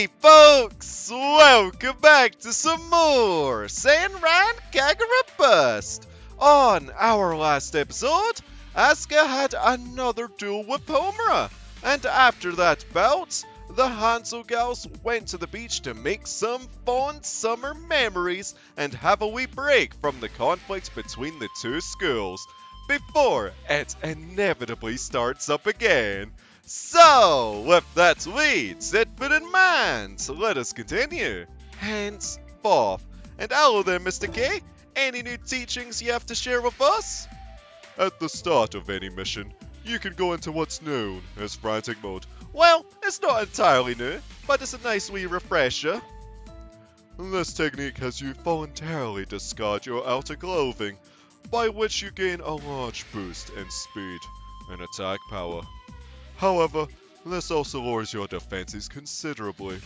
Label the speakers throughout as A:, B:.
A: Hey folks! Welcome back to some more Senran Kagura Bust! On our last episode, Asuka had another duel with Homura, and after that bout, the Hanzo gals went to the beach to make some fun summer memories and have a wee break from the conflict between the two schools, before it inevitably starts up again. So, with that lead set put in mind, let us continue. Henceforth. And hello there, Mr. K. Any new teachings you have to share with us? At the start of any mission, you can go into what's known as frantic mode. Well, it's not entirely new, but it's a nice wee refresher. This technique has you voluntarily discard your outer clothing, by which you gain a large boost in speed and attack power. However, this also lowers your defenses considerably.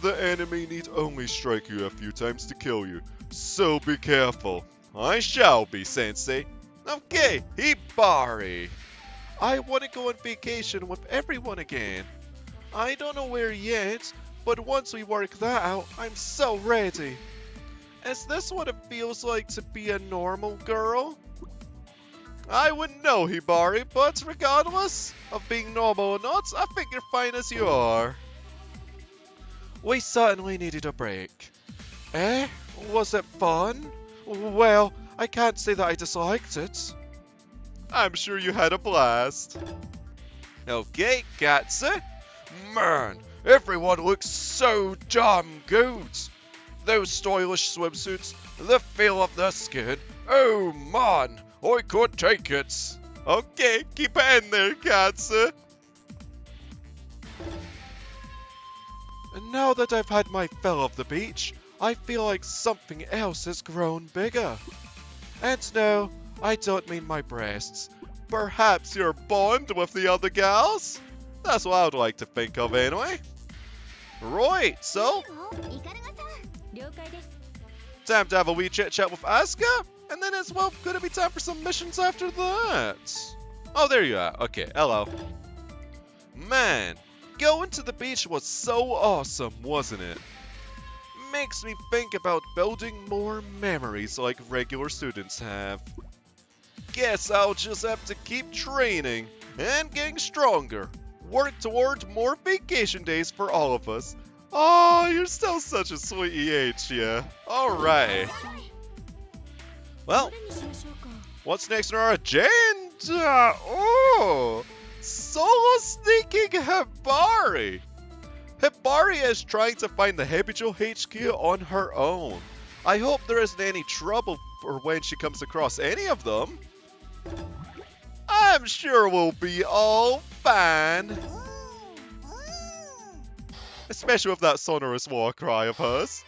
A: The enemy need only strike you a few times to kill you, so be careful. I shall be, Sensei. Okay, Hibari. I want to go on vacation with everyone again. I don't know where yet, but once we work that out, I'm so ready. Is this what it feels like to be a normal girl? I wouldn't know, Hibari, but regardless of being normal or not, I think you're fine as you are. We certainly needed a break. Eh? Was it fun? Well, I can't say that I disliked it. I'm sure you had a blast. Okay, Katsu. Man, everyone looks so damn good. Those stylish swimsuits, the feel of the skin, oh man, I could take it. Okay, keep it in there, Katsu. And now that I've had my fill of the beach, I feel like something else has grown bigger. And no, I don't mean my breasts. Perhaps your bond with the other gals? That's what I'd like to think of anyway. Right, so time to have a wee chit chat with Asuka, and then as well gonna be time for some missions after that. Oh, there you are. Okay, hello. Man, going to the beach was so awesome, wasn't it? Makes me think about building more memories like regular students have. Guess I'll just have to keep training and getting stronger. Work toward more vacation days for all of us. Oh, you're still such a sweetie, ain't ya? Alright. Well, what's next on our agenda? Oh, solo sneaking Hibari. Hibari is trying to find the Hebijo HQ on her own. I hope there isn't any trouble for when she comes across any of them. I'm sure we'll be all fine. Especially with that sonorous war cry of hers.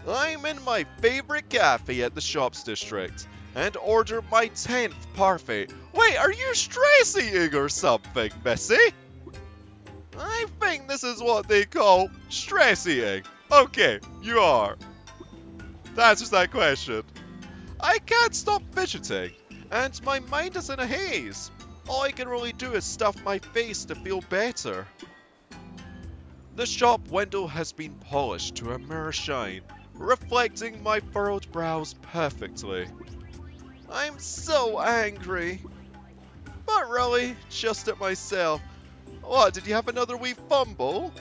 A: I'm in my favorite cafe at the shops district and order my 10th parfait. Wait, are you stress eating or something, Missy? I think this is what they call stress eating. Okay, you are. That answers that question. I can't stop fidgeting, and my mind is in a haze. All I can really do is stuff my face to feel better. The shop window has been polished to a mirror shine, reflecting my furrowed brows perfectly. I'm so angry. But really, just at myself. What, did you have another wee fumble?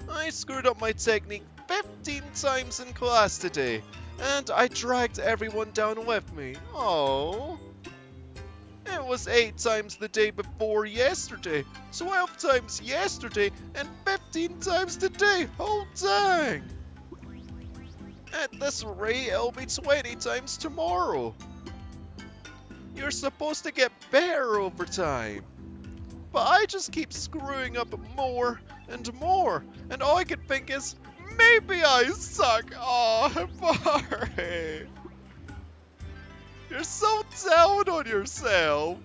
A: I screwed up my technique 15 times in class today, and I dragged everyone down with me. Oh. It was 8 times the day before yesterday, 12 times yesterday, and 15 times today. Oh dang! At this rate, it'll be 20 times tomorrow. You're supposed to get better over time. But I just keep screwing up more and more, and all I can think is, maybe I suck. Oh, Hibari. You're so down on yourself.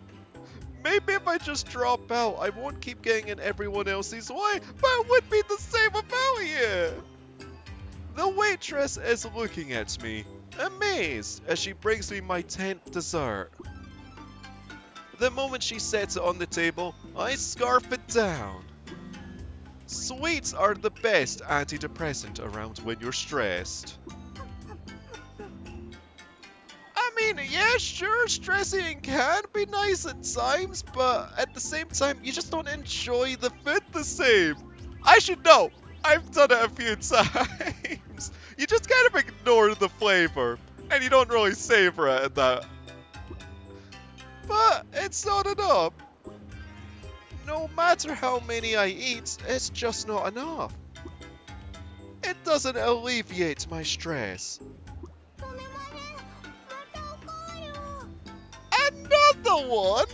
A: Maybe if I just drop out, I won't keep getting in everyone else's way, but it would be the same without you. The waitress is looking at me, amazed, as she brings me my 10th dessert. The moment she sets it on the table, I scarf it down. Sweets are the best antidepressant around when you're stressed. I mean, yeah, sure, stress eating can be nice at times, but at the same time, you just don't enjoy the food the same. I should know. I've done it a few times. You just kind of ignore the flavor, and you don't really savor it at that. But it's not enough. No matter how many I eat, it's just not enough. It doesn't alleviate my stress. Another one?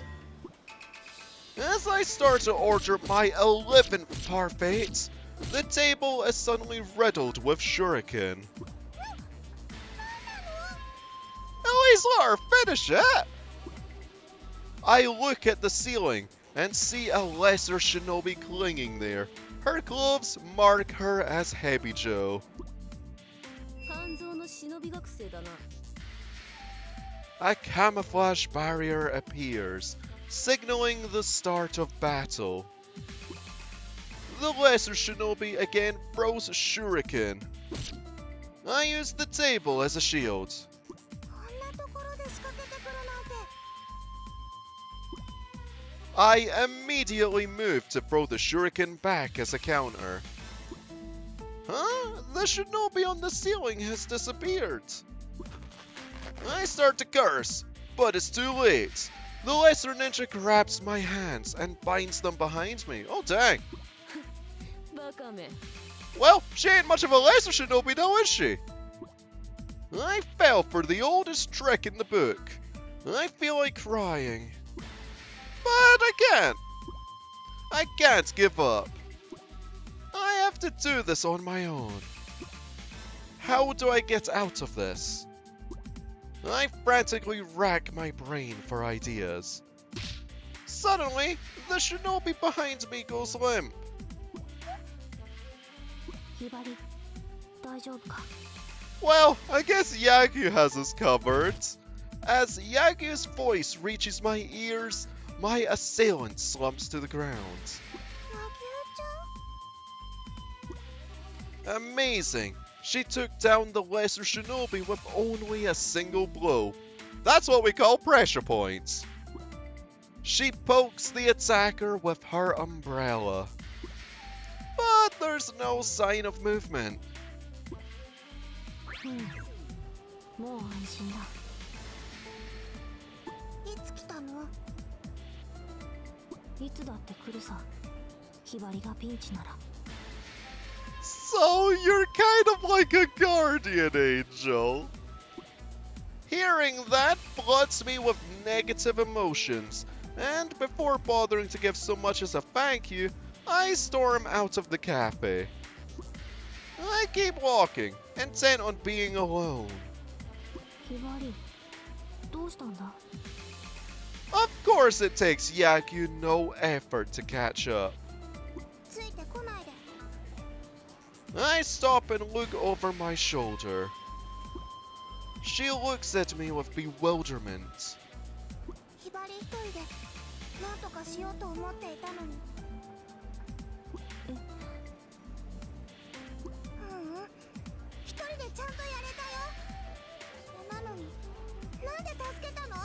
A: As I start to order my 11th parfait, the table is suddenly riddled with shuriken. At least let her finish it! I look at the ceiling and see a lesser shinobi clinging there. Her gloves mark her as Hebijo. A camouflage barrier appears, signaling the start of battle. The lesser shinobi again throws shuriken. I use the table as a shield. I immediately move to throw the shuriken back as a counter. Huh? The shinobi on the ceiling has disappeared. I start to curse, but it's too late. The lesser ninja grabs my hands and binds them behind me. Oh dang. Well, she ain't much of a lesser shinobi now, is she? I fell for the oldest trick in the book. I feel like crying. But I can't. I can't give up. I have to do this on my own. How do I get out of this? I frantically rack my brain for ideas. Suddenly, the shinobi behind me goes limp.
B: Hibari, 大丈夫か?
A: Well, I guess Yagu has us covered. As Yagu's voice reaches my ears, my assailant slumps to the ground. Amazing! She took down the lesser shinobi with only a single blow. That's what we call pressure points. She pokes the attacker with her umbrella. But there's no sign of movement.
B: もう安心だ。いつ来たの？いつだって来るさ。ひばりがピンチなら。
A: So you're kind of like a guardian angel. Hearing that floods me with negative emotions, and before bothering to give so much as a thank you, I storm out of the cafe. I keep walking, intent on being alone.
B: Hibari, どうしたんだ?
A: Of course it takes Yaku no effort to catch up.
B: ついてこないで.
A: I stop and look over my shoulder. She looks at me with bewilderment.
B: ひばり一人で何とかしようと思っていたのに。一人でちゃんとやれたよ。なのに、なんで助けたの?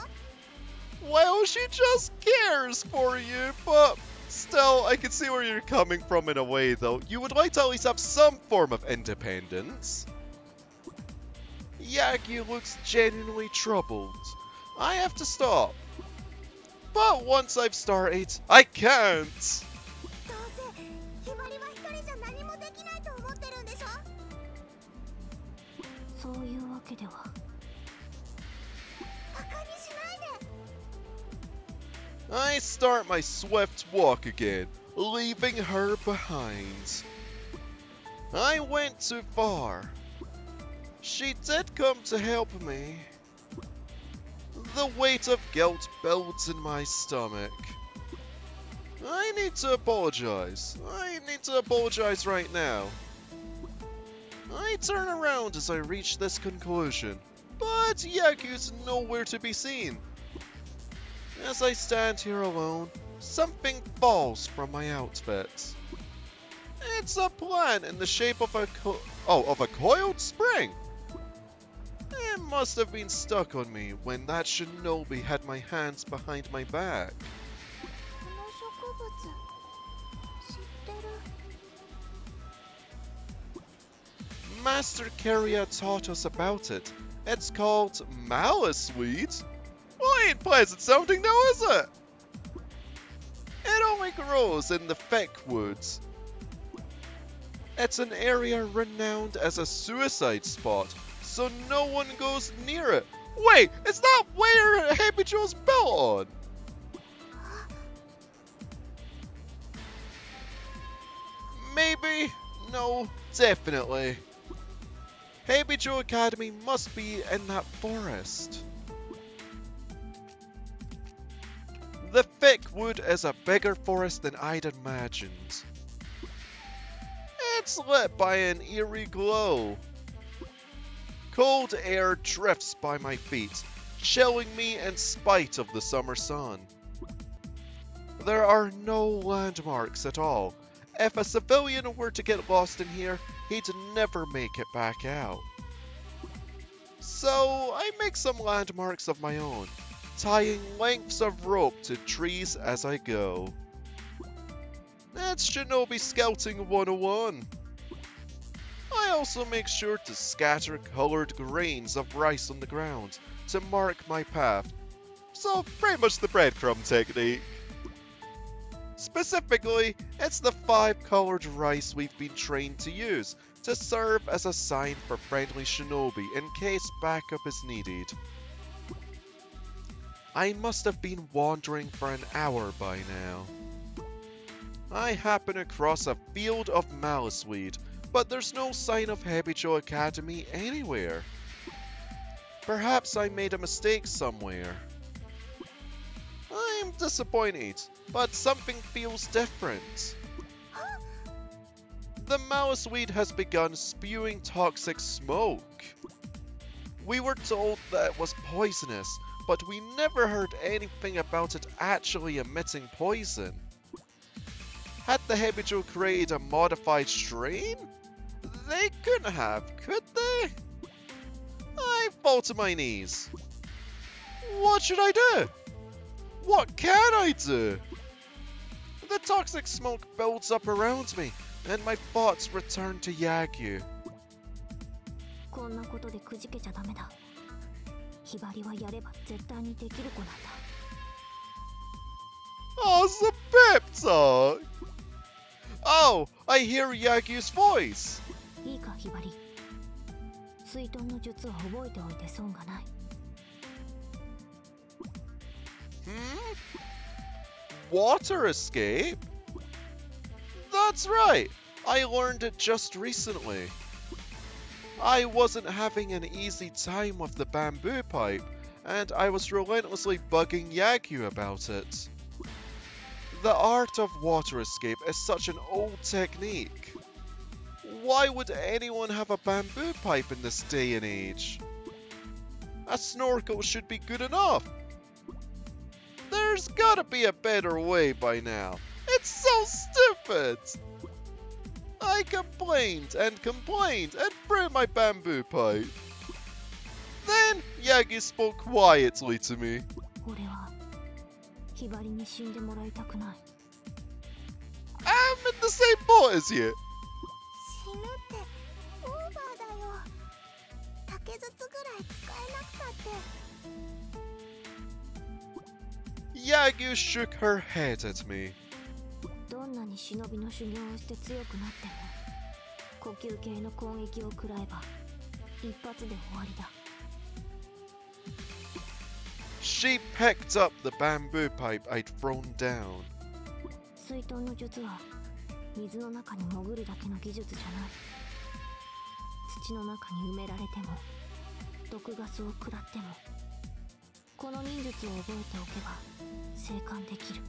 A: Well, she just cares for you, but still, I can see where you're coming from in a way, though. You would like to at least have some form of independence. Yaku looks genuinely troubled. I have to stop. But once I've started, I can't.
B: どうせ、ひばりは一人じゃ何もできないと思ってるんでしょ? そういうわけでは。バカにしないで。
A: I start my swift walk again, leaving her behind. I went too far. She did come to help me. The weight of guilt builds in my stomach. I need to apologize. I need to apologize right now. I turn around as I reach this conclusion, but Yaku's nowhere to be seen. As I stand here alone, something falls from my outfit. It's a plant in the shape of a coiled spring. It must have been stuck on me when that shinobi had my hands behind my back.
B: この植物知ってる。
A: Master Carrier taught us about it. It's called maliceweed. Well, ain't pleasant sounding now, is it? It only grows in the Thickwood. It's an area renowned as a suicide spot, so no one goes near it. Wait, is that where Hebijo's built on? Maybe? No, definitely. Hebijo Academy must be in that forest. The Thickwood is a bigger forest than I'd imagined. It's lit by an eerie glow. Cold air drifts by my feet, chilling me in spite of the summer sun. There are no landmarks at all. If a civilian were to get lost in here, he'd never make it back out. So I make some landmarks of my own, tying lengths of rope to trees as I go. That's Shinobi Scouting 101. I also make sure to scatter colored grains of rice on the ground to mark my path. So pretty much the breadcrumb technique. Specifically, it's the 5-colored rice we've been trained to use to serve as a sign for friendly shinobi in case backup is needed. I must have been wandering for an hour by now. I happen across a field of maliceweed, but there's no sign of Hebijo Academy anywhere. Perhaps I made a mistake somewhere. I'm disappointed, but something feels different. The maliceweed has begun spewing toxic smoke. We were told that it was poisonous, but we never heard anything about it actually emitting poison. Had the Hebijo created a modified strain? They couldn't have, could they? I fall to my knees. What should I do? What can I do? The toxic smoke builds up around me, and my thoughts return to Yagyu.
B: こんなことでくじけちゃダメだ。ひばりはやれば絶対にできる子なんだ。
A: Oh, some pep talk! Oh, I hear Yagyu's voice!
B: いいかひばり。水遁の術は覚えておいて損がない。
A: Water escape? That's right! I learned it just recently. I wasn't having an easy time with the bamboo pipe, and I was relentlessly bugging Yagyu about it. The art of water escape is such an old technique. Why would anyone have a bamboo pipe in this day and age? A snorkel should be good enough. There's gotta be a better way by now. It's so stupid! I complained and threw my bamboo pipe. Then Yagi spoke quietly to me.
B: 俺はひばりに死んでもらいたくない。
A: I'm in the same boat as you.
B: 死ぬってオーバーだよ。竹筒ぐらい使えなくたって。
A: Yagyu shook her head at me.
B: どんなに忍びの修行をして強くなっても呼吸系の攻撃を食らえば一発で終わりだ。
A: She picked up the bamboo pipe I'd thrown down.
B: 水遁の術は水の中に潜るだけの技術じゃない。土の中に埋められても毒ガスを食らってもこの忍術を覚えておけば生還できる。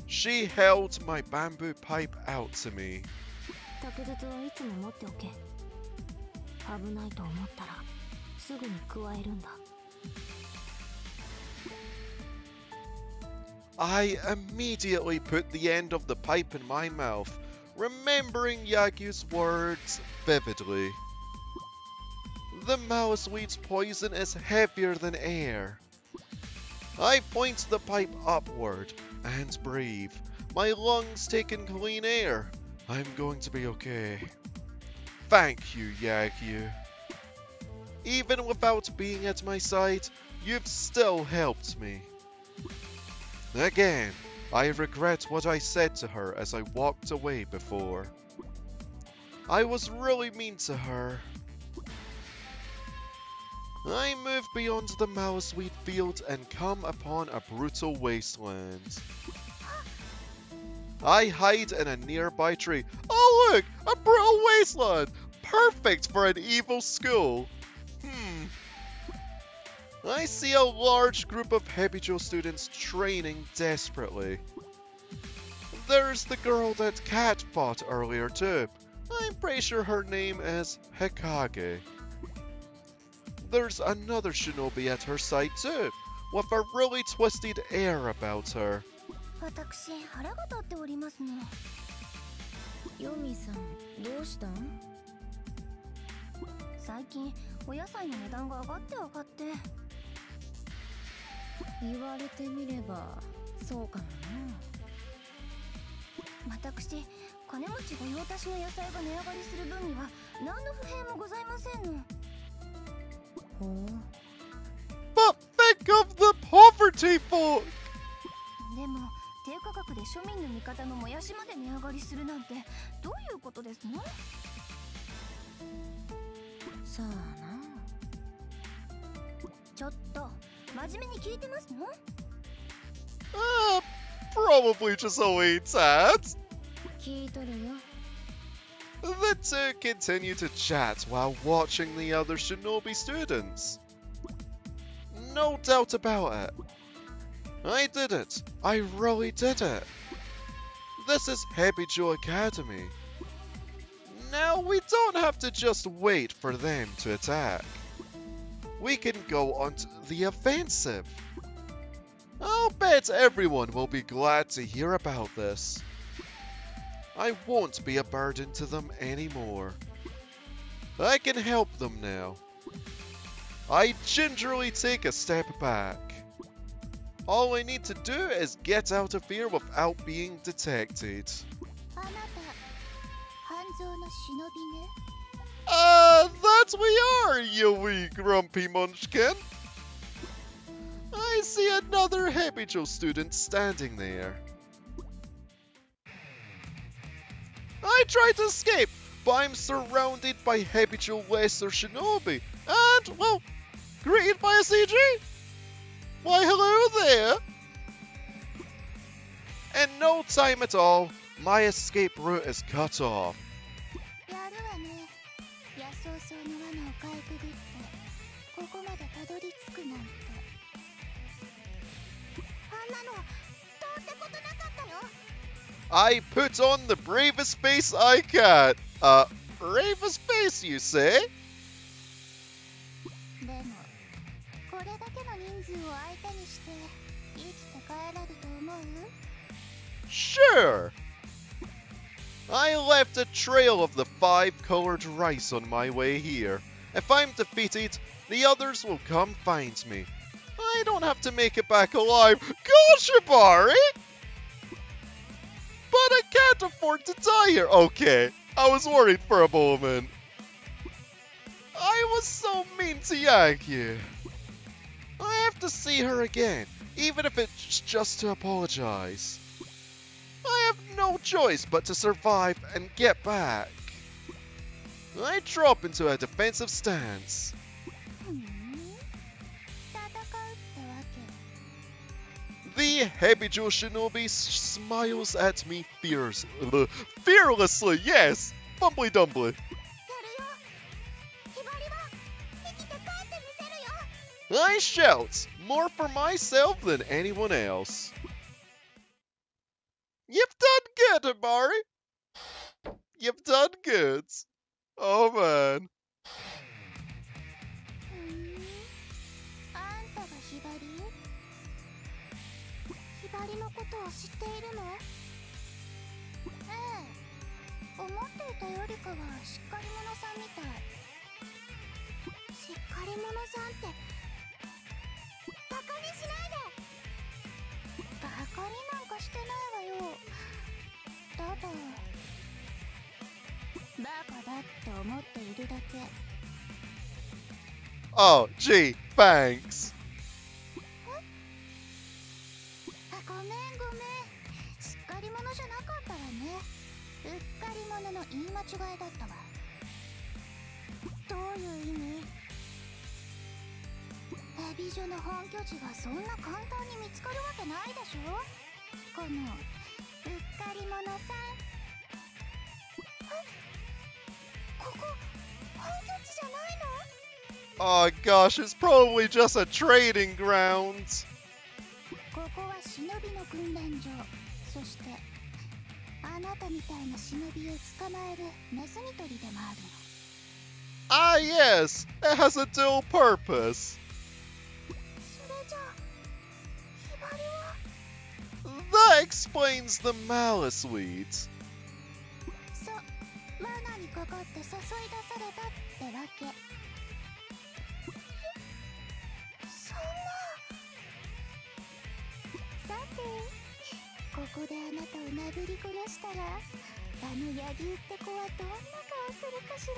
A: She held my bamboo pipe out to me.
B: 竹筒はいつも持っておけ。危ないと思ったらすぐに加えるんだ。
A: I immediately put the end of the pipe in my mouth, remembering Yagyu's words vividly. The mouseweed's poison is heavier than air. I point the pipe upward and breathe. My lungs take in clean air. I'm going to be okay. Thank you, Yagyu. Even without being at my side, you've still helped me. Again, I regret what I said to her as I walked away before. I was really mean to her. I move beyond the mouseweed field and come upon a brutal wasteland. I hide in a nearby tree. Oh look! A brutal wasteland! Perfect for an evil school! I see a large group of Hebijo students training desperately. There's the girl that Cat fought earlier too. I'm pretty sure her name is Hikage. There's another shinobi at her side too, with a really twisted air about her.
B: 私、腹が立っておりますの。ヨミさん、どうしたん？最近、お野菜の値段が上がって上がって。言われてみれば、そうかもな。私、金持ち御用達の野菜が値上がりする分には、何の不平もございませんの。ほう。
A: But think of the poverty folk!
B: でも、低価格で庶民の味方のもやしまで値上がりするなんてどういうことですの？さあな。ちょっと真面目に聞いてますの？
A: Probably just a wee tad.
B: 聞いとるよ。
A: The two continue to chat while watching the other shinobi students. No doubt about it. I did it. I really did it. This is Hebijo Academy. Now we don't have to just wait for them to attack. We can go on to the offensive. I'll bet everyone will be glad to hear about this. I won't be a burden to them anymore. I can help them now. I gingerly take a step back. All I need to do is get out of here without being detected.
B: あなた、Hanzōの忍びね。
A: That we are, you wee grumpy munchkin. I see another Hebijo student standing there. I tried to escape, but I'm surrounded by Hebijo lesser shinobi, and, well, greeted by a CG. Why, hello there! In no time at all, my escape route is cut off.
B: やるわね。野草草の罠をかいくぐって、ここまでたどり着くなんて。あんなの、どうってことなかったよ。
A: I put on the bravest face I can. Bravest face, you say?
B: でも、これだけの人数を相手にして、生きて帰れると思う？
A: Sure. I left a trail of the 5-colored rice on my way here. If I'm defeated, the others will come find me. I don't have to make it back alive. Gosh, Hibari! But I can't afford to die here. Okay, I was worried for a moment. I was so mean to Yagyu. I have to see her again, even if it's just to apologize. I have no choice but to survive and get back. I drop into a defensive stance. The Hebijo shinobi smiles at me fearlessly, yes! Bumbly dumbly. I shout, more for myself than anyone else. You've done good, Hibari. You've done good. Oh man.
B: あんたがヒバリ？ヒバリのことを知っているの？ええ、思っていたよりかはしっかり者さんみたい。しっかり者さんってバカにしないで。バカになんかしてないわよ。ただバカだって思っているだけ。
A: Oh, gee, thanks.
B: ごめんごめん、しっかり者じゃなかったわね。うっかり者の言い間違いだったわ。どういう意味？ヘビジョの本拠地がそんな簡単に見つかるわけないでしょ。このうっかり者さん。ここ本拠地じゃないの？
A: Oh gosh, it's probably just a trading grounds.
B: ここは忍びの訓練場。そしてあなたみたいな忍びを捕まえるネズミ捕りでもあるの。
A: Ah yes, it has a dual purpose.
B: それじゃあヒバリは
A: That explains the malice weeds.
B: そう、罠にかかって誘い出されたってわけ。そんな。さて、ここであなたを殴り殺したら、あのヤギって子はどんな顔するかしら。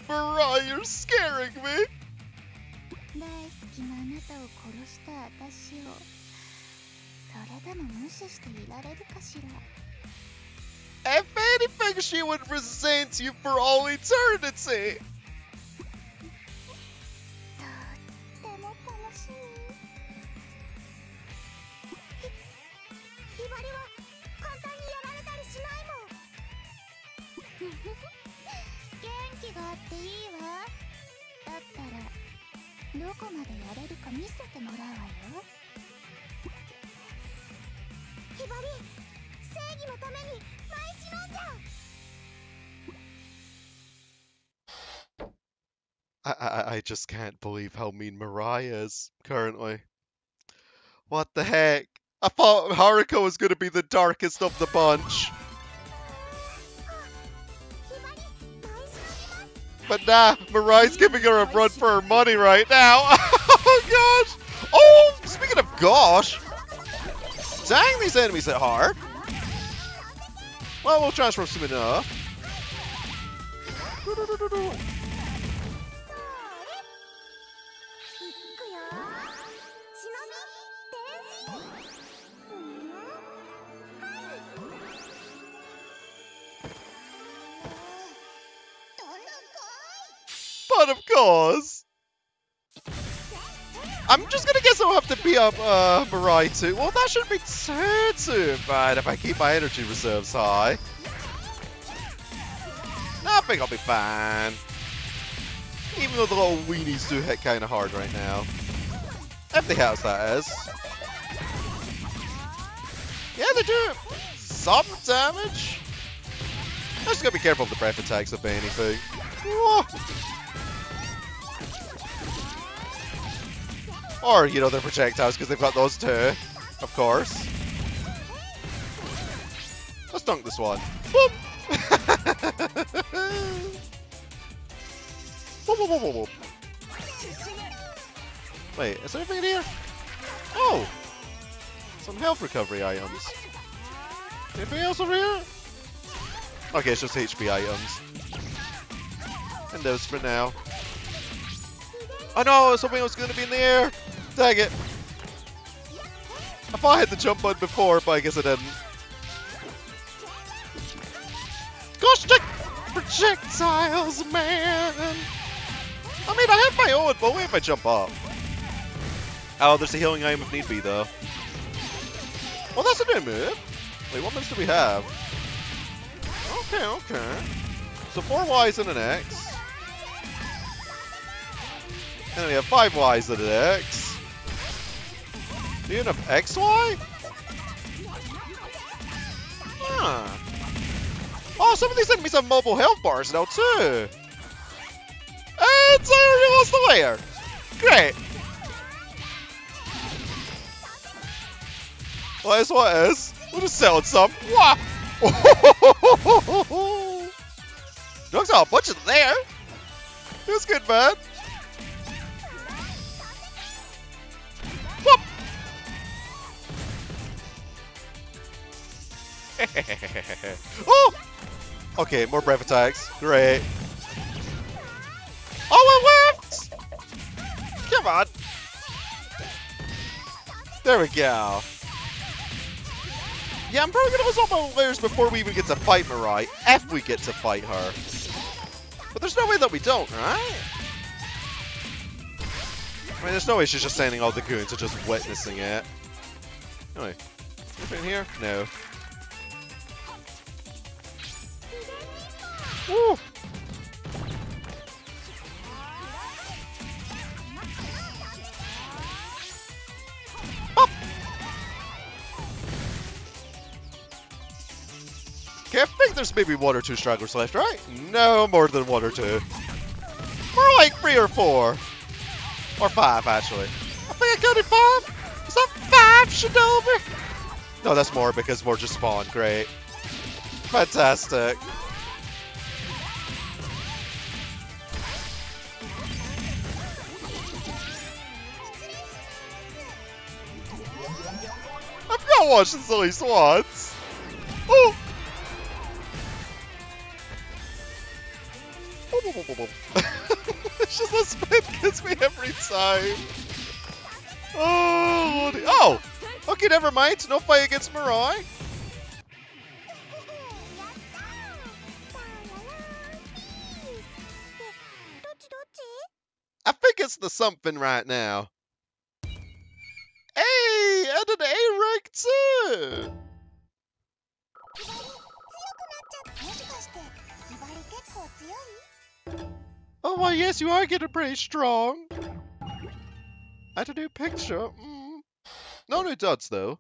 A: Mariah, you're scaring me.
B: 大好きなあなたを殺した私を、それでも無視していられるかしら。
A: If anything, she would resent you for all eternity.
B: とっても楽しみ。ヒバリは簡単にやられたりしないもん。元気があっていいわ。だったらどこまでやれるか見せてもらうわよ。ヒバリ、正義のために前しろんじゃ。
A: I just can't believe how mean Mariah is currently. What the heck? I thought Haruko was going to be the darkest of the bunch. But nah, Mariah's giving her a run for her money right now. Oh gosh! Oh, speaking of gosh! Dang, these enemies hit hard. Well, we'll transfer soon enough. But of course, I'm just gonna guess I'll have to beat up Mirai too. Well, that shouldn't be too bad if I keep my energy reserves high. I think I'll be fine. Even though the little weenies do hit kind of hard right now. Empty house, that is. Yeah, they do some damage. I just gotta be careful of the breath attacks, if anything. Whoa. Or, you know, their projectiles, because they've got those too. Of course. Let's dunk this one. Boop! Boop, boop, boop, boop, boop. Wait, is there anything in here? Oh! Some health recovery items. Anything else over here? Okay, it's just HP items. And those for now. Oh no, something was going to be in the air! Dang it! I thought I had the jump button before, but I guess I didn't. Gosh, the projectiles, man! I mean, I have my own, but only if I jump up. Oh, there's a healing item if need be, though. Well, that's a new move. Wait, what moves do we have? Okay, okay. So 4 Ys and an X. And then we have 5 Ys and an X. Do you have XY? Huh. Oh, some of these enemies have mobile health bars now, too. And so you lost the layer. Great. Well, that's what it is. We'll just sell some. Wah! Drugs are a bunch of there. It was good, man. Whoop! Oh! Okay, more breath attacks. Great. Oh, it worked! Come on. There we go. Yeah, I'm probably gonna lose all my layers before we even get to fight Mirai, if we get to fight her. But there's no way that we don't, right? I mean, there's no way she's just sending all the goons and just witnessing it. Anyway, anything in here? No. Woo! Okay, I think there's maybe 1 or 2 stragglers left, right? No, more than 1 or 2. More like 3 or 4. Or 5, actually. I think I counted 5. Is that 5, Shinobi? No, that's more because more just spawned. Great. Fantastic. I've got to watch this at least once. Oh! It's just a spin gets me every time. Oh, Lordy. Oh! Okay, never mind. No fight against Mirai. I think it's the something right now. Hey! And an A rank too! Oh, well, yes, you are getting pretty strong. Add a new picture. No new duds, though.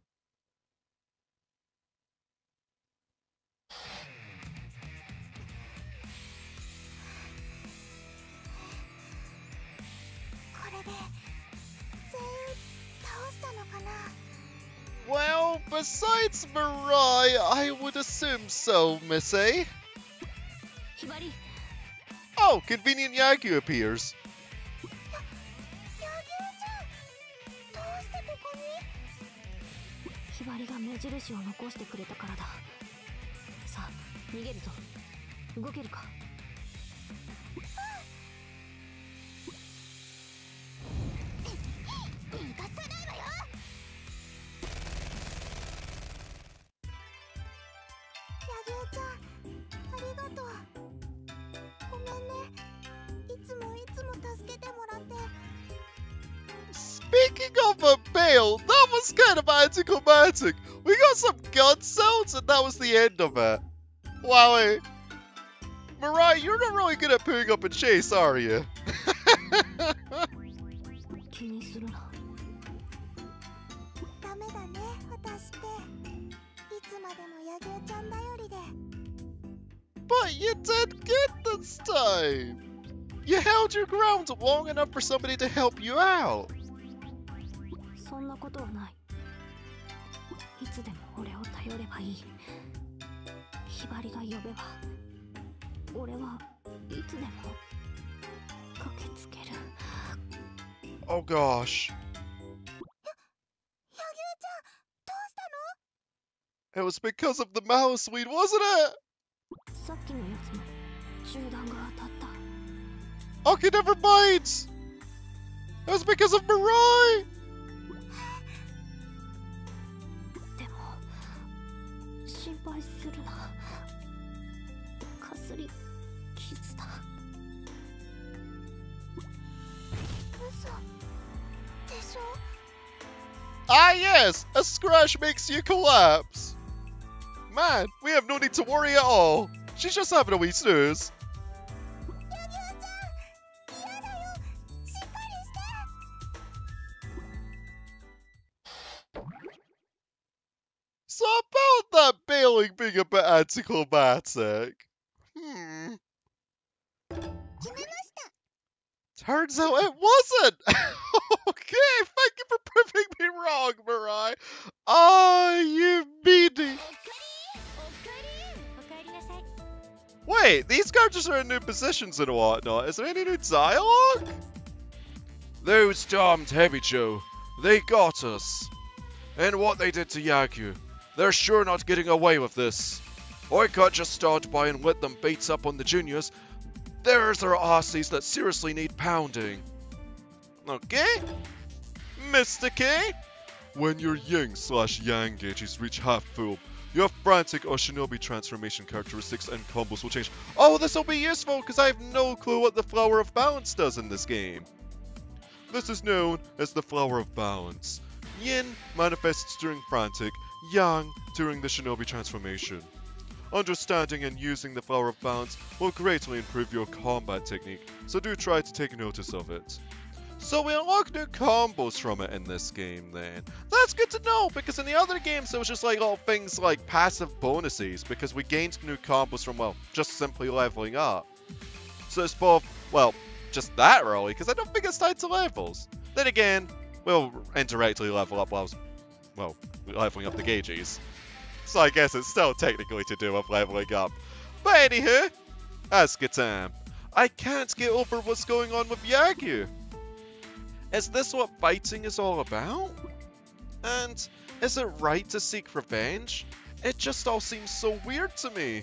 A: Well, besides Mirai, I would assume so, Missy.
B: Hibari.
A: Oh, convenient Yagyu appears.
B: Hibari が目印を残してくれたからだ。さあ、逃げるぞ。動けるか。逃がさないわよ。柳生ちゃん、ありがとう。ごめんね。いつも助けてもらって。
A: Speaking of a bail, that was kind of anticlimactic. We got some gun sounds and that was the end of it. Wowie. Mirai, you're not really good at putting up a chase, are you?
B: 気にするな。ダメだね、私って。いつまでも柳生ちゃん頼りで。
A: But you did good this time. You held your ground long enough for somebody to help you out.
B: そんなことはない。いつでも俺を頼ればいい。ひばりが呼べば、俺はいつでも駆けつける。
A: Oh gosh.
B: 柳生ちゃん、どうしたの？
A: It was because of the mouse weed, wasn't it?
B: さっきのやつの銃弾が当たった。
A: Okay, never mind. It was because of Mirai.
B: でも心配するな。かすり傷だ。嘘でしょ？
A: Ah yes, a scratch makes you collapse. Man, we have no need to worry at all. She's just having a wee snooze. So about that bailing being a bit anticlimactic. Turns out it wasn't! Okay, thank you for proving me wrong, Mirai. I Wait, these characters are in new positions and whatnot. Is there any new dialogue? Those damned Hebijo, they got us. And what they did to Yaku, they're sure not getting away with this. I can't just start by and let them beat up on the juniors. There's our Aussies that seriously need pounding. Okay? Mr. K? When your yin/yang gauges reach half full, your frantic or shinobi transformation characteristics and combos will change. Oh, this will be useful because I have no clue what the Flower of Balance does in this game. This is known as the Flower of Balance. Yin manifests during frantic, yang during the shinobi transformation. Understanding and using the Flower of Balance will greatly improve your combat technique, so do try to take notice of it. So we unlock new combos from it in this game then. That's good to know, because in the other games it was just like all things like passive bonuses, because we gained new combos from, well, just simply leveling up. So it's both, well, just that really, because I don't think it's tied to levels. Then again, we'll indirectly level up while, well, leveling up the gauges. So I guess it's still technically to do with leveling up. But anywho, Asuka time. I can't get over what's going on with Yaku. Is this what fighting is all about? And is it right to seek revenge? It just all seems so weird to me.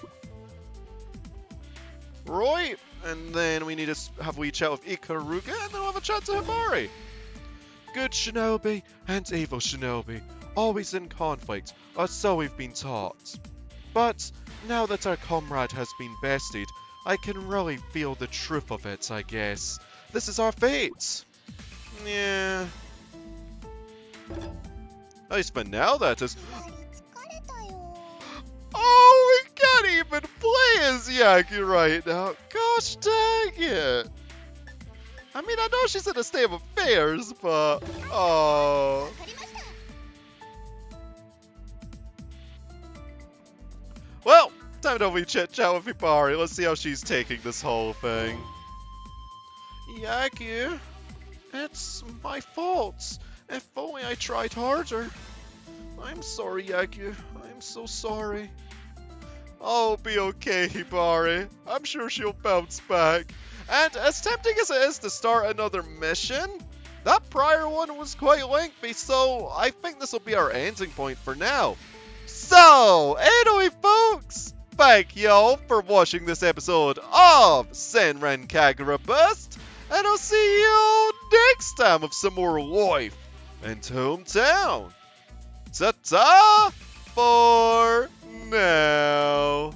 A: Right, and then we need to have a wee chat with Ikaruga, and then we'll have a chat to Hibari. Good shinobi and evil shinobi, always in conflict, or so we've been taught. But now that our comrade has been bested, I can really feel the truth of it, I guess. This is our fate. Yeah. At least for now, that is. Oh, we can't even play as Yaku right now. Gosh dang it. I mean, I know she's in a state of affairs, but oh. Well, time to have a chit chat with Hibari. Let's see how she's taking this whole thing. Yaku. It's my fault. If only I tried harder. I'm sorry, Yaku. I'm so sorry. I'll be okay, Hibari. I'm sure she'll bounce back. And as tempting as it is to start another mission, that prior one was quite lengthy, so I think this will be our ending point for now. So, anyway, folks, thank y'all for watching this episode of Senran Kagura Bust. And I'll see you next time with some more life and hometown. Ta-ta for now.